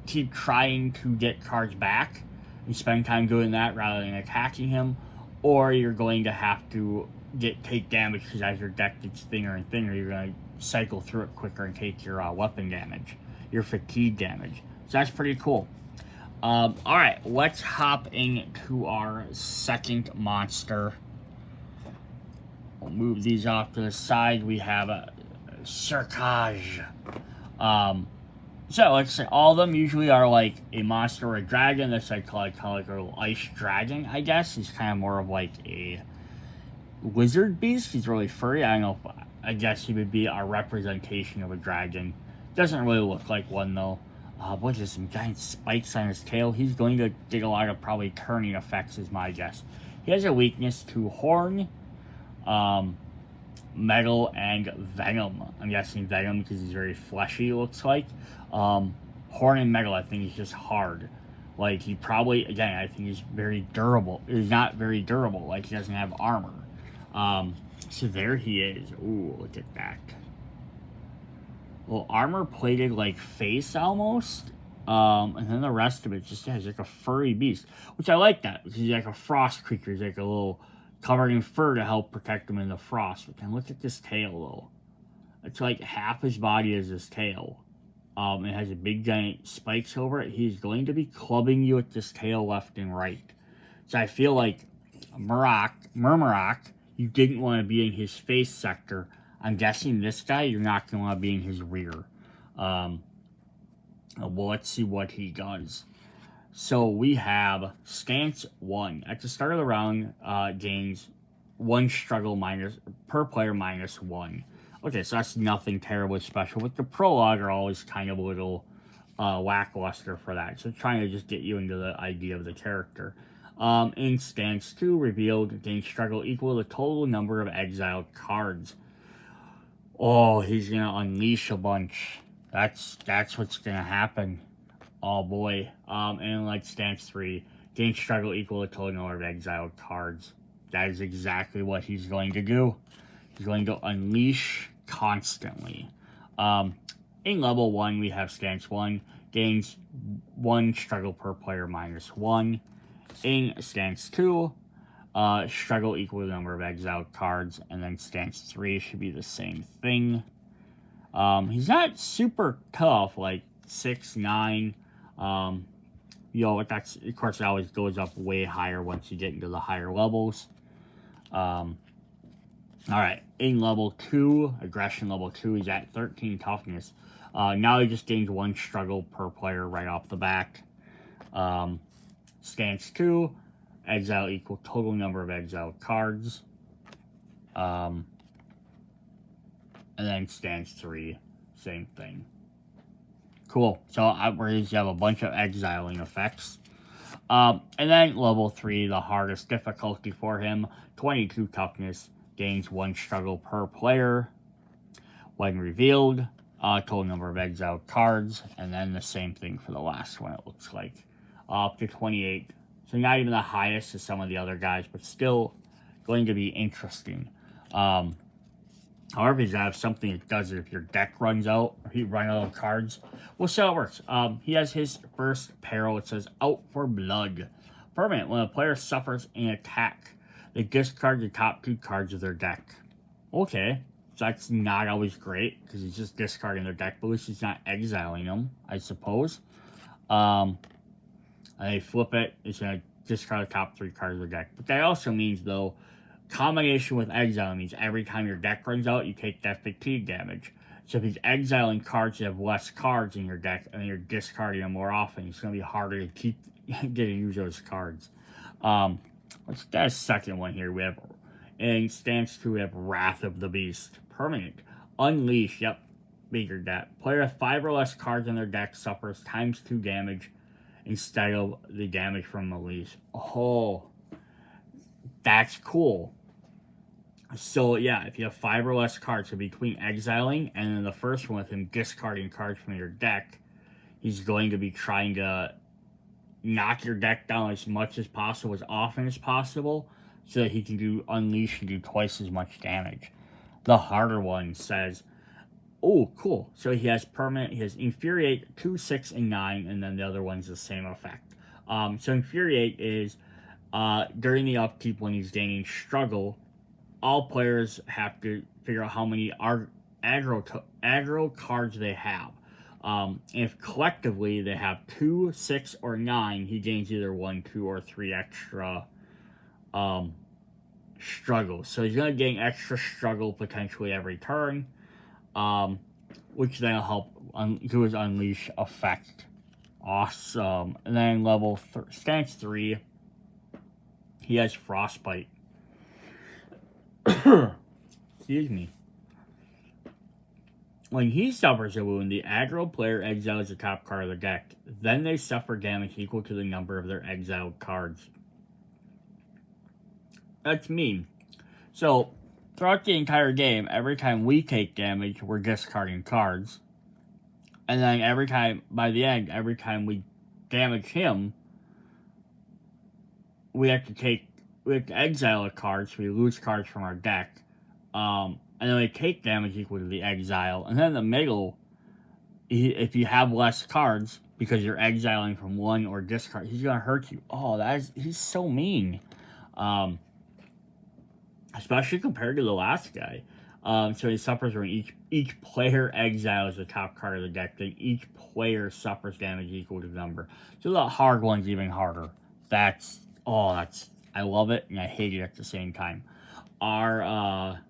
keep trying to get cards back and spend time doing that rather than attacking him, or you're going to have to take damage because as your deck gets thinner and thinner, you're going to cycle through it quicker and take your weapon damage, your fatigue damage. So that's pretty cool. Alright, let's hop into our second monster. We'll move these off to the side. We have a Sirkaaj. So, let's say all of them usually are like a monster or a dragon. This I call like a little ice dragon, I guess. He's kind of more of like a lizard beast. He's really furry. I don't know if, I guess he would be a representation of a dragon. Doesn't really look like one though. What is this? Some giant spikes on his tail. He's going to get a lot of probably turning effects is my guess. He has a weakness to horn, metal, and venom. I'm guessing venom because he's very fleshy, looks like. Horn and metal, I think he's just hard. Like, he probably, again, I think he's very durable. He's not very durable. Like, he doesn't have armor. So there he is. Ooh, look at that. Well, armor-plated, like, face almost. And then the rest of it just has, like, a furry beast. Which I like that, because he's like a frost creature. He's like a little covered in fur to help protect him in the frost. But then look at this tail, though. It's like half his body is his tail. It has a big giant spikes over it. He's going to be clubbing you with this tail left and right. So I feel like Mamurrak, you didn't want to be in his face sector. I'm guessing this guy, you're not going to want to be in his rear. Well, let's see what he does. So we have Stance 1. At the start of the round, gains 1 struggle per player minus 1. Okay, so that's nothing terribly special. But the prologue are always kind of a little lackluster for that. So trying to just get you into the idea of the character. In Stance 2, revealed, gains struggle equal to the total number of exiled cards. Oh, he's going to unleash a bunch. That's what's going to happen. Oh, boy. And like Stance 3, gains struggle equal to the total number of exiled cards. That is exactly what he's going to do. He's going to unleash constantly. In level 1, we have Stance 1. Gains 1 struggle per player minus 1. In Stance 2, struggle equal to the number of exiled cards. And then Stance 3 should be the same thing. He's not super tough, like 6, 9. But that's, of course, it always goes up way higher once you get into the higher levels. Alright, in level 2, aggression level 2, he's at 13 toughness. Now he just gains 1 struggle per player right off the bat. Stance 2, exile equal total number of exiled cards. And then stance 3, same thing. Cool. So upgrades, you have a bunch of exiling effects. And then level 3, the hardest difficulty for him, 22 toughness, gains 1 struggle per player. When revealed, total number of exiled cards, and then the same thing for the last one, it looks like. Up to 28. So not even the highest as some of the other guys, but still going to be interesting. However, he's going to have something that does it if your deck runs out, or you run out of cards. We'll see how it works. He has his first peril. It says, Out for Blood. Permanent. When a player suffers an attack, they discard the top 2 cards of their deck. Okay. So that's not always great, because he's just discarding their deck, but at least he's not exiling them, I suppose. And they flip it, it's going to discard the top 3 cards of their deck. But that also means, though, combination with exiling means every time your deck runs out, you take that fatigue damage. So if he's exiling cards, you have less cards in your deck, and you're discarding them more often, it's going to be harder to keep getting to use those cards. Let's get a second one here. We have, in stance 2, we have Wrath of the Beast. Permanent. Unleash. Yep. Figured that. Player with 5 or less cards in their deck suffers ×2 damage instead of the damage from Unleash. Oh, that's cool. So, yeah, if you have 5 or less cards, so between exiling and then the first one with him discarding cards from your deck, he's going to be trying to knock your deck down as much as possible, as often as possible, so that he can do Unleash and do twice as much damage. The harder one says, oh, cool. So he has permanent, he has Infuriate 2, 6, and 9, and then the other one's the same effect. So Infuriate is, during the upkeep when he's gaining Struggle, all players have to figure out how many aggro cards they have. If collectively they have 2, 6, or 9, he gains either 1, 2, or 3 extra struggle. So he's going to gain extra struggle potentially every turn, which then will help do his Unleash effect. Awesome. And then level stance 3, he has Frostbite. Excuse me. When he suffers a wound, the aggro player exiles the top card of the deck. Then they suffer damage equal to the number of their exiled cards. That's mean. So, throughout the entire game, every time we take damage, we're discarding cards. And then every time, by the end, every time we damage him, we have to exile a card, so we lose cards from our deck. And then we take damage equal to the exile. And then in the middle, if you have less cards, because you're exiling from one or discard, he's going to hurt you. Oh, he's so mean. Especially compared to the last guy. So he suffers when each player exiles the top card of the deck. Then each player suffers damage equal to the number. So the hard one's even harder. I love it and I hate it at the same time. Our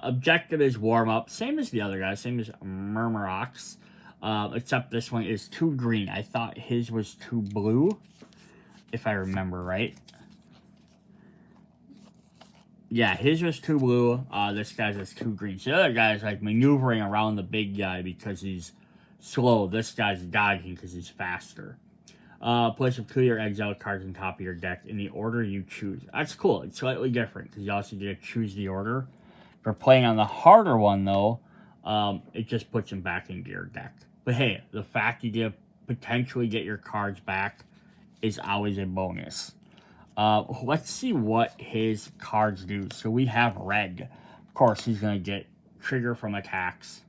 objective is warm up, same as the other guys, same as Mamurrak's, except this one is 2 green. I thought his was 2 blue, if I remember right. Yeah, his was 2 blue. This guy's is 2 green. So the other guy's like maneuvering around the big guy because he's slow. This guy's dodging because he's faster. Place of 2 of your exiled cards on top of your deck in the order you choose. That's cool. It's slightly different because you also get to choose the order. For playing on the harder one, though, it just puts them back into your deck. But hey, the fact you get potentially get your cards back is always a bonus. Let's see what his cards do. So we have red. Of course, he's going to get trigger from attacks.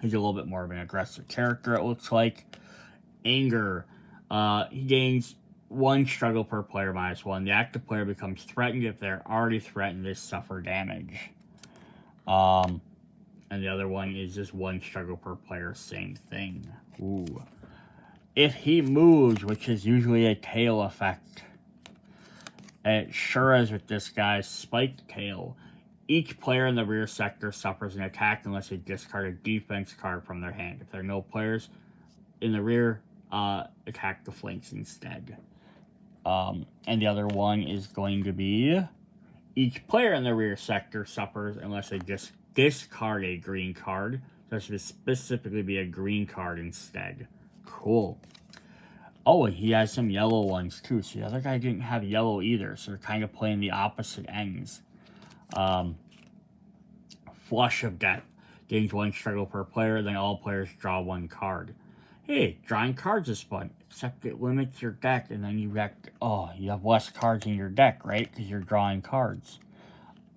He's a little bit more of an aggressive character, it looks like. Anger. He gains 1 struggle per player -1. The active player becomes threatened. If they're already threatened, they suffer damage. And the other one is just 1 struggle per player, same thing. Ooh. If he moves, which is usually a tail effect, it sure is with this guy's spiked tail. Each player in the rear sector suffers an attack unless they discard a defense card from their hand. If there are no players in the rear attack the flanks instead. And the other one is going to be each player in the rear sector suffers unless they discard a green card. So it should specifically be a green card instead. Cool. Oh, and he has some yellow ones too. So the other guy didn't have yellow either. So they're kind of playing the opposite ends. Flush of Death. Gains 1 struggle per player, then all players draw 1 card. Hey, drawing cards is fun, except it limits your deck, and then you have less cards in your deck, right? Because you're drawing cards.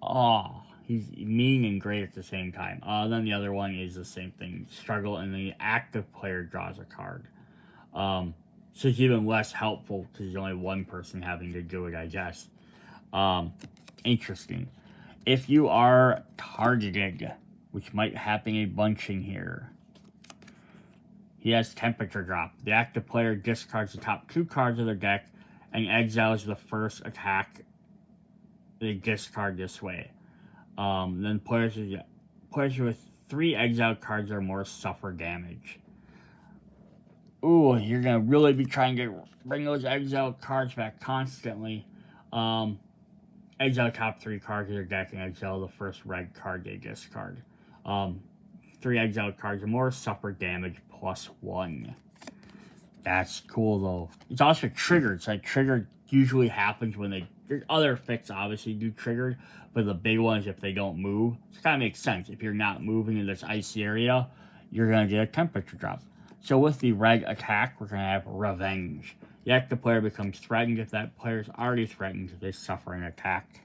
Oh, he's mean and great at the same time. Then the other one is the same thing. Struggle, and the active player draws a card. So it's even less helpful because there's only one person having to do it, I guess. Interesting. If you are targeted, which might happen a bunch in here, he has Temperature Drop. The active player discards the top 2 cards of their deck and exiles the first attack they discard this way. Then players with 3 exiled cards or more suffer damage. Ooh, you're going to really be trying to bring those exiled cards back constantly. Exile top 3 cards of your deck and exile the first red card they discard. 3 exiled cards or more suffer damage +1. That's cool though. It's also triggered. It's like triggered usually happens when there's other effects obviously do triggered, but the big ones if they don't move. It kind of makes sense. If you're not moving in this icy area, you're going to get a temperature drop. So with the red attack, we're going to have Revenge. The active player becomes threatened if that player is already threatened. They suffer an attack.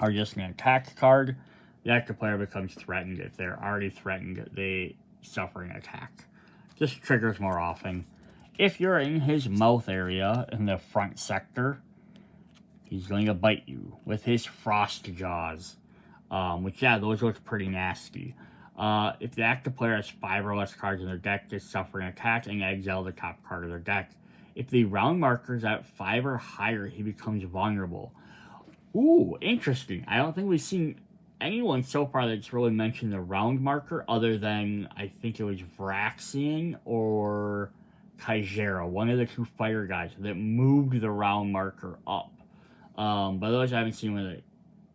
Or just an attack card. The active player becomes threatened if they're already threatened. They suffer an attack. This triggers more often. If you're in his mouth area in the front sector, he's going to bite you with his Frost Jaws. Which, yeah, those look pretty nasty. If the active player has 5 or less cards in their deck, they suffer an attack and exile the top card of their deck. If the round marker is at 5 or higher, he becomes vulnerable. Ooh, interesting. I don't think we've seen anyone so far that's really mentioned the round marker other than, I think it was Vraxian or Kaijera, one of the 2 fire guys that moved the round marker up. But otherwise I haven't seen one that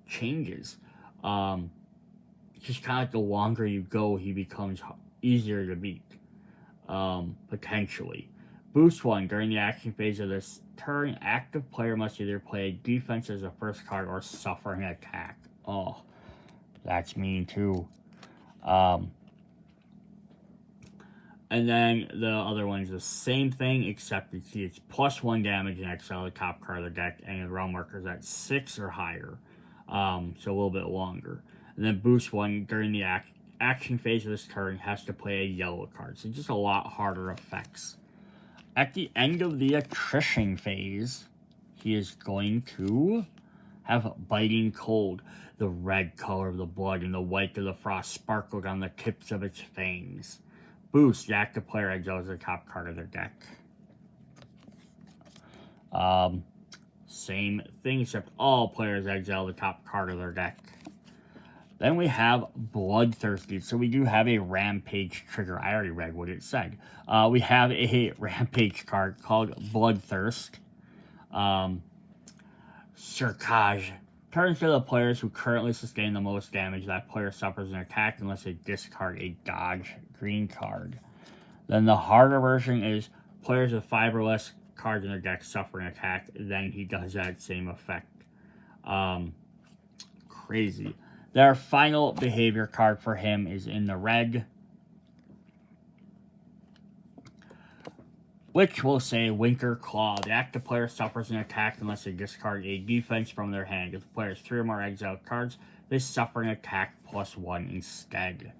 changes. It's just kind of like the longer you go, he becomes easier to beat. Potentially. Boost 1. During the action phase of this turn, active player must either play defense as a first card or suffer an attack. Oh, that's mean too. And then the other one's the same thing, except it's +1 damage and exile the top card of the deck, and the realm marker's at 6 or higher. So a little bit longer. And then Boost 1. During the action phase of this turn, has to play a yellow card. So just a lot harder effects. At the end of the attrition phase, he is going to have Biting Cold. The red color of the blood and the white of the frost sparkled on the tips of its fangs. Boost. The active player exiles the top card of their deck. Same thing, except all players exile the top card of their deck. Then we have Bloodthirsty. So we do have a Rampage trigger. I already read what it said. We have a Rampage card called Bloodthirst. Sirkaaj. Turns to the players who currently sustain the most damage. That player suffers an attack unless they discard a dodge green card. Then the harder version is players with 5 or less cards in their deck suffer an attack. Then he does that same effect. Crazy. Their final behavior card for him is in the red, which will say Winter Claw. The active player suffers an attack unless they discard a defense from their hand. If the player has 3 or more exiled cards, they suffer an attack +1 instead.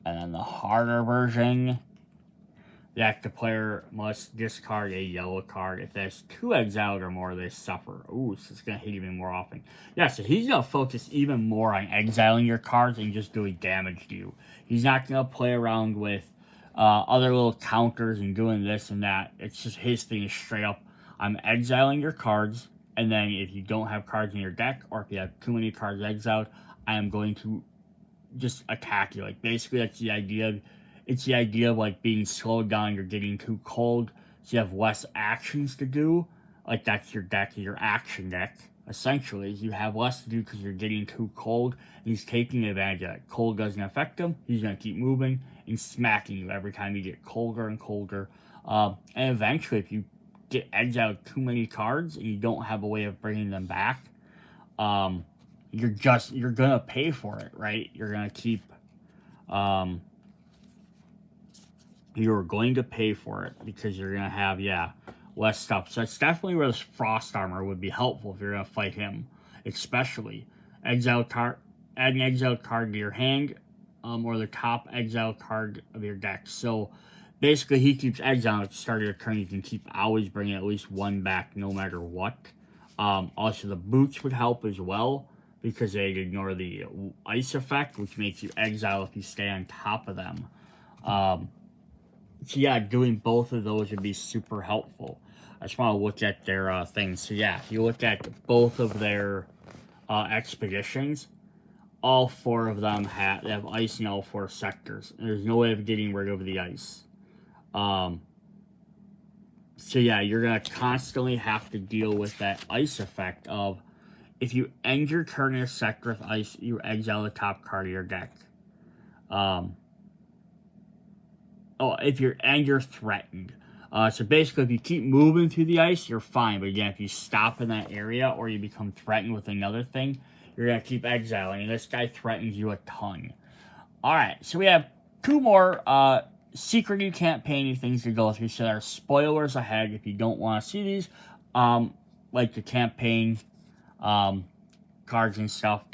And then the harder version, the active player must discard a yellow card. If there's 2 exiled or more, they suffer. Ooh, so it's going to hit even more often. Yeah, so he's going to focus even more on exiling your cards and just doing damage to you. He's not going to play around with other little counters and doing this and that. It's just his thing is straight up, I'm exiling your cards, and then if you don't have cards in your deck, or if you have too many cards exiled, I am going to just attack you. Like, basically, that's the idea. It's the idea of like being slowed down, you're getting too cold, so you have less actions to do. Like that's your deck, your action deck. Essentially, you have less to do because you're getting too cold. And he's taking advantage of it. Cold doesn't affect him. He's gonna keep moving and smacking you every time you get colder and colder. And eventually, if you get exiled too many cards and you don't have a way of bringing them back, you're gonna pay for it, right? You're gonna keep you're going to pay for it because you're gonna have less stuff. So it's definitely where this Frost Armor would be helpful if you're gonna fight him, especially exile card. Add an exiled card to your hand, or the top exile card of your deck. So basically, he keeps exiling at the start of your turn. You can keep always bringing at least one back, no matter what. Also, the boots would help as well because they'd ignore the ice effect, which makes you exile if you stay on top of them. So yeah, doing both of those would be super helpful. I just want to look at their things. So yeah, if you look at both of their expeditions, all 4 of them have ice in all 4 sectors. And there's no way of getting rid of the ice. So yeah, you're going to constantly have to deal with that ice effect of if you end your turn in a sector with ice, you exile the top card of your deck. If you're threatened. So basically, if you keep moving through the ice, you're fine. But again, if you stop in that area or you become threatened with another thing, you're going to keep exiling. And this guy threatens you a ton. Alright, so we have 2 more secret you can't pay any things to go through. So there are spoilers ahead if you don't want to see these. Like the campaign cards and stuff.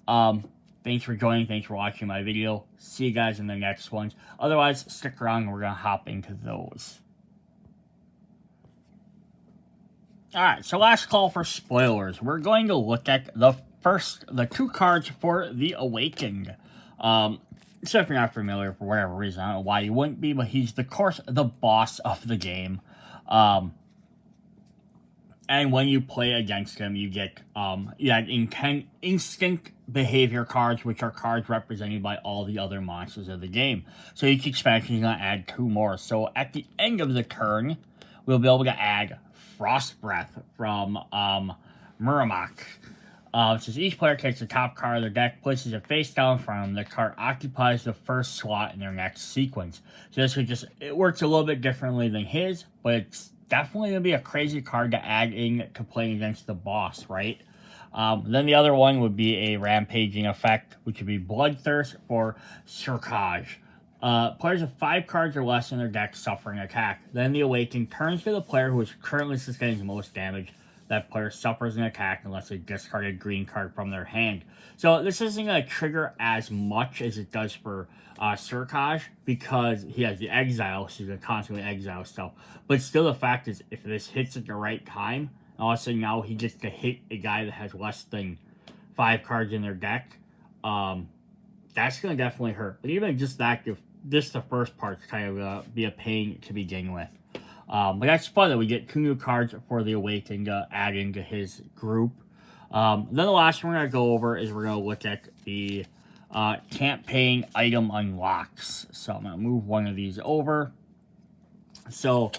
Thanks for joining. Thanks for watching my video. See you guys in the next ones. Otherwise, stick around and we're going to hop into those. Alright, so last call for spoilers. We're going to look at the 2 cards for the Awakened. So if you're not familiar for whatever reason, I don't know why you wouldn't be, but he's, of course, the boss of the game. And when you play against him, you get instinct behavior cards, which are cards represented by all the other monsters of the game. So each expansion is going to add 2 more. So at the end of the turn, we'll be able to add Frost Breath from Mamurrak. Says each player takes the top card of their deck, places it face down from them. The card occupies the first slot in their next sequence. So this would it works a little bit differently than his, but it's definitely going to be a crazy card to add in to playing against the boss, right? Then the other one would be a rampaging effect, which would be Bloodthirst for Sirkaaj. Players with 5 cards or less in their deck suffer an attack. Then the Awakening turns to the player who is currently sustaining the most damage. That player suffers an attack unless they discard a green card from their hand. So this isn't going to trigger as much as it does for Sirkaaj because he has the exile, so he's going to constantly exile stuff. But still, the fact is, if this hits at the right time, all of a sudden now he gets to hit a guy that has less than 5 cards in their deck, that's going to definitely hurt. But even just that, if this the first part's kind of be a pain to begin with. But that's fun that we get 2 new cards for the Awakening to add into his group. Then the last one we're going to go over is we're going to look at the campaign item unlocks. So I'm going to move one of these over. So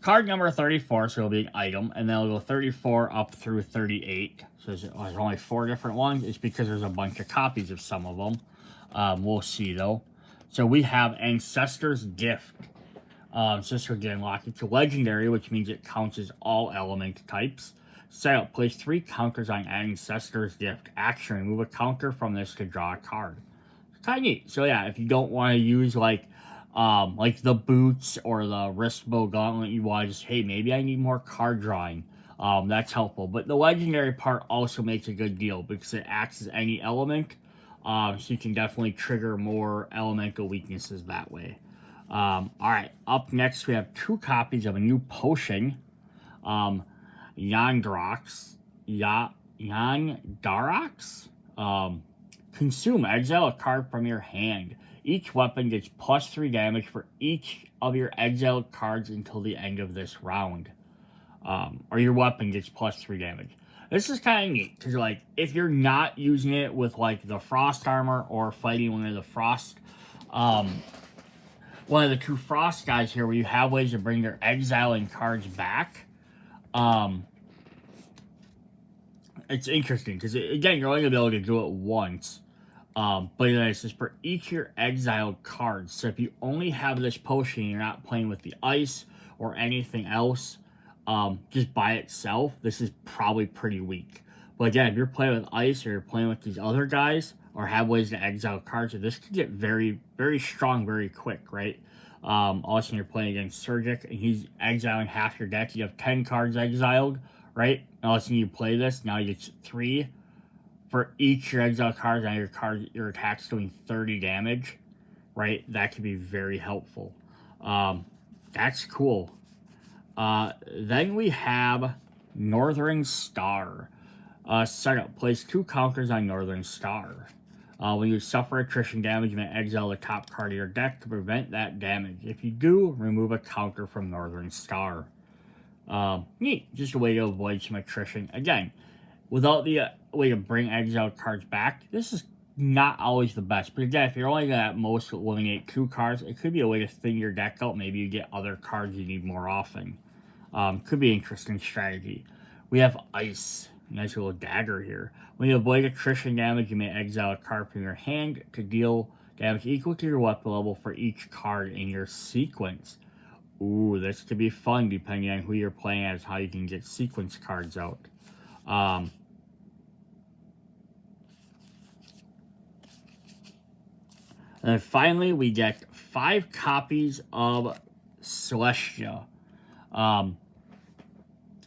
card number 34, so it'll be an item, and then it'll go 34 up through 38. So there's only 4 different ones. It's because there's a bunch of copies of some of them. We'll see though. So we have Ancestor's Gift. This will get unlocked. It's a legendary, which means it counts as all element types. Set up, place 3 counters on Ancestor's Gift. Action, remove a counter from this to draw a card. It's kind of neat. So yeah, if you don't want to use like the boots or the wrist bow gauntlet, you want to just, hey, maybe I need more card drawing. That's helpful. But the legendary part also makes a good deal because it acts as any element. So you can definitely trigger more elemental weaknesses that way. Alright, up next we have 2 copies of a new potion. Yandarax. Consume. Exile a card from your hand. Each weapon gets plus 3 damage for each of your exiled cards until the end of this round. Or your weapon gets plus 3 damage. This is kind of neat, because like, if you're not using it with like the Frost Armor or fighting one of the Frost one of the two Frost guys here where you have ways to bring their exiling cards back. It's interesting because, again, you're only going to be able to do it once. But it says for each of your exiled cards. So if you only have this potion, you're not playing with the ice or anything else, just by itself, this is probably pretty weak. But again, if you're playing with ice or you're playing with these other guys or have ways to exile cards, so this could get very, very strong very quick, right? Also, you're playing against Sirkaaj and he's exiling half your deck. You have 10 cards exiled, right? Also, you play this, now you get 3. For each your exile cards, now your attack's doing 30 damage, right? That could be very helpful. That's cool. Then we have Northern Star. Setup. Place 2 counters on Northern Star. When you suffer attrition damage, you may exile the top card of your deck to prevent that damage. If you do, remove a counter from Northern Star. Neat. Just a way to avoid some attrition. Again, without the way to bring exiled cards back, this is not always the best. But again, if you're only going to at most eliminate 2 cards, it could be a way to thin your deck out. Maybe you get other cards you need more often. Could be an interesting strategy. We have Ice. Nice little dagger here. When you avoid attrition damage, you may exile a card from your hand to deal damage equal to your weapon level for each card in your sequence. Ooh, this could be fun depending on who you're playing as, how you can get sequence cards out. And then finally, we get 5 copies of Celestia.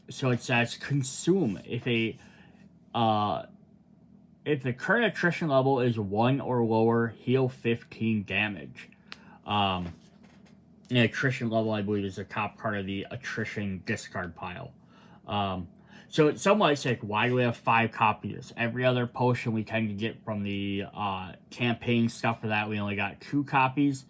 So it says consume. If the current attrition level is 1 or lower, heal 15 damage. And attrition level, I believe, is the top card of the attrition discard pile. So it's somewhat like, why do we have 5 copies? Every other potion we tend to get from the campaign stuff for that, we only got 2 copies.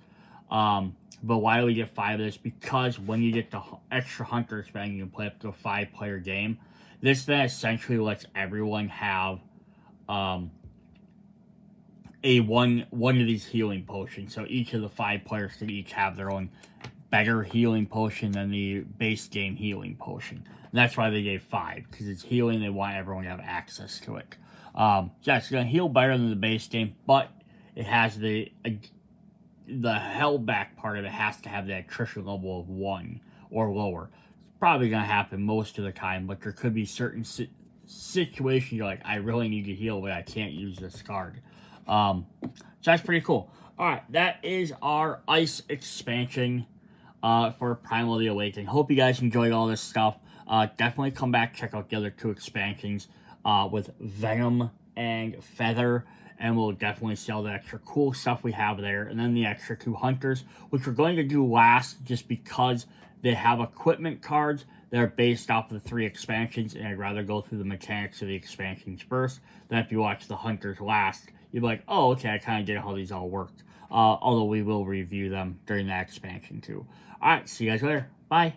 But why do we get 5 of this? Because when you get the extra hunter spend, you can play up to a 5-player game. This then essentially lets everyone have one of these healing potions. So each of the 5 players can each have their own better healing potion than the base game healing potion. And that's why they gave 5, because it's healing. They want everyone to have access to it. Yeah, it's going to heal better than the base game, but it has the held back part of it has to have the attrition level of 1 or lower. It's probably going to happen most of the time, but there could be certain situations you're like, I really need to heal, but I can't use this card. So that's pretty cool. Alright, that is our Ice expansion for Primal The Awakening. Hope you guys enjoyed all this stuff. Definitely come back, check out the other 2 expansions with Venom and Feather. And we'll definitely sell the extra cool stuff we have there. And then the extra 2 hunters, which we're going to do last just because they have equipment cards that are based off of the 3 expansions. And I'd rather go through the mechanics of the expansions first. Then if you watch the hunters last, you'll be like, oh, okay, I kind of get how these all worked. Although we will review them during that expansion too. Alright, see you guys later. Bye.